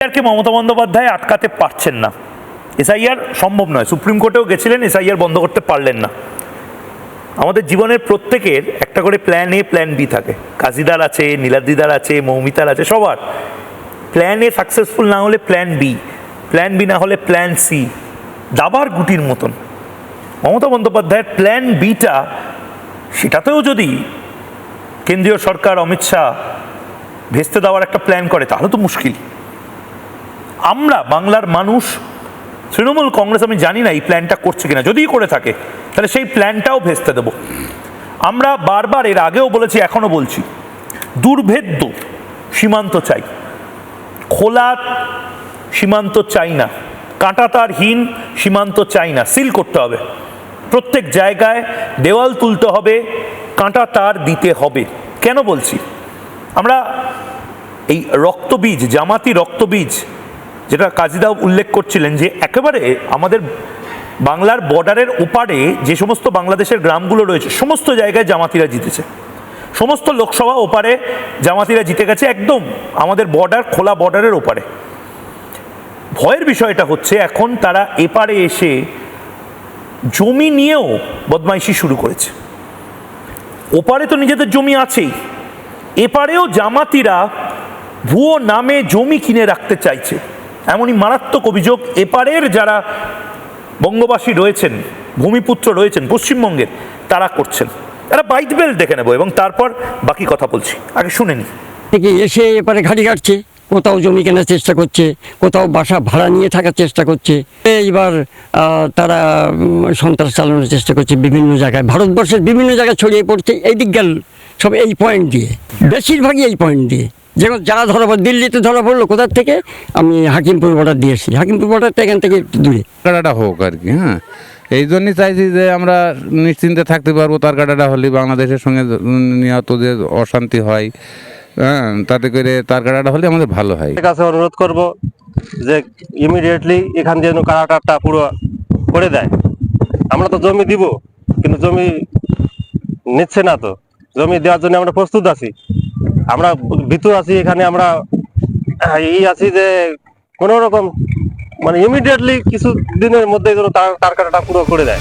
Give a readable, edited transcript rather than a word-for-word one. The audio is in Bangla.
এসআইআরকে মমতা বন্দ্যোপাধ্যায় আটকাতে পারছেন না। এসআইআর সম্ভব নয়, সুপ্রিম কোর্টেও গেছিলেন, এসআইআর বন্ধ করতে পারলেন না। আমাদের জীবনের প্রত্যেকের একটা করে প্ল্যান এ প্ল্যান বি থাকে। কাজীদার আছে, নীলাদ্রিদার আছে, মৌমিতার আছে, সবার প্ল্যান এ সাকসেসফুল না হলে প্ল্যান বি, প্ল্যান বি না হলে প্ল্যান সি, দাবার গুটির মতন। মমতা বন্দ্যোপাধ্যায়ের প্ল্যান বিটা, সেটাতেও যদি কেন্দ্রীয় সরকার অমিত শাহ ভেস্তে দেওয়ার একটা প্ল্যান করে তাহলে তো মুশকিল। আমরা বাংলার মানুষ, তৃণমূল কংগ্রেস আমি জানি না এই প্ল্যানটা করছে কিনা, যদি করে থাকে তাহলে সেই প্ল্যানটাও ভেস্তে দেব। আমরা বারবার এর আগেও বলেছি, এখনো বলছি, দুর্ভেদ্য সীমান্ত চাই, খোলা সীমান্ত চাই না, কাঁটাতারহীন সীমান্ত চাই না, সিল করতে হবে, প্রত্যেক জায়গায় দেওয়াল তুলতে হবে, কাঁটাতার দিতে হবে। কেন বলছি? আমরা এই রক্তবীজ, জামাতি রক্তবীজ, যেটা কাজীদাও উল্লেখ করছিলেন, যে একেবারে আমাদের বাংলার বর্ডারের ওপারে যে সমস্ত বাংলাদেশের গ্রামগুলো রয়েছে সমস্ত জায়গায় জামাতিরা জিতেছে, সমস্ত লোকসভা ওপারে জামাতিরা জিতে গেছে, একদম আমাদের বর্ডার, খোলা বর্ডারের ওপারে। ভয়ের বিষয়টা হচ্ছে এখন তারা এপারে এসে জমি নিয়েও বদমাইশি শুরু করেছে। ওপারে তো নিজেদের জমি আছেই, এপারেও জামাতিরা ভুয়ো নামে জমি কিনে রাখতে চাইছে, এমনই মারাত্মক অভিযোগ এপারের যারা বঙ্গবাসী রয়েছেন, ভূমিপুত্র রয়েছেন পশ্চিমবঙ্গের, তারা করছেন। এরা বাইট বেল্ট দেখে নেব এবং তারপর বাকি কথা বলছি, আগে শুনে নি। থেকে এসে এপারে ঘাড়ি কাটছে, কোথাও জমি কেনার চেষ্টা করছে, কোথাও বাসা ভাড়া নিয়ে থাকার চেষ্টা করছে। এইবার তারা সন্ত্রাস চালানোর চেষ্টা করছে বিভিন্ন জায়গায়, ভারতবর্ষের বিভিন্ন জায়গায় ছড়িয়ে পড়ছে এই দিক গেল সব এই পয়েন্ট দিয়ে, বেশিরভাগই এই পয়েন্ট দিয়ে। যেমন যারা ধরা পড়ে, দিল্লিতে ধরা পড়লো কোথার থেকে, আমি হাকিমপুর বর্ডার দিয়ে এসেছি, হাকিমপুর বর্ডারটা এখান থেকে একটু দূরে। কাটাটা হোক আর কি, হ্যাঁ, এই জন্যই চাইছি যে আমরা নিশ্চিন্তে থাকতে পারবো। তার কাটাটা হলে বাংলাদেশের সঙ্গে নিহত যে অশান্তি হয়, হ্যাঁ, তাতে করে তার কাটাটা হলে আমাদের ভালো হয়। কাছে অনুরোধ করব যে ইমিডিয়েটলি এখান দিয়ে কাটাটা পুরো করে দেয়। আমরা তো জমি দিব, কিন্তু জমি নিচ্ছে না, তো জমি দেওয়ার জন্য আমরা প্রস্তুত আছি, আমরা ভীতু আছি। এখানে আমরা আছি যে কোনো রকম মানে ইমিডিয়েটলি কিছু দিনের মধ্যে তার কাটাটা পুরো করে দেয়।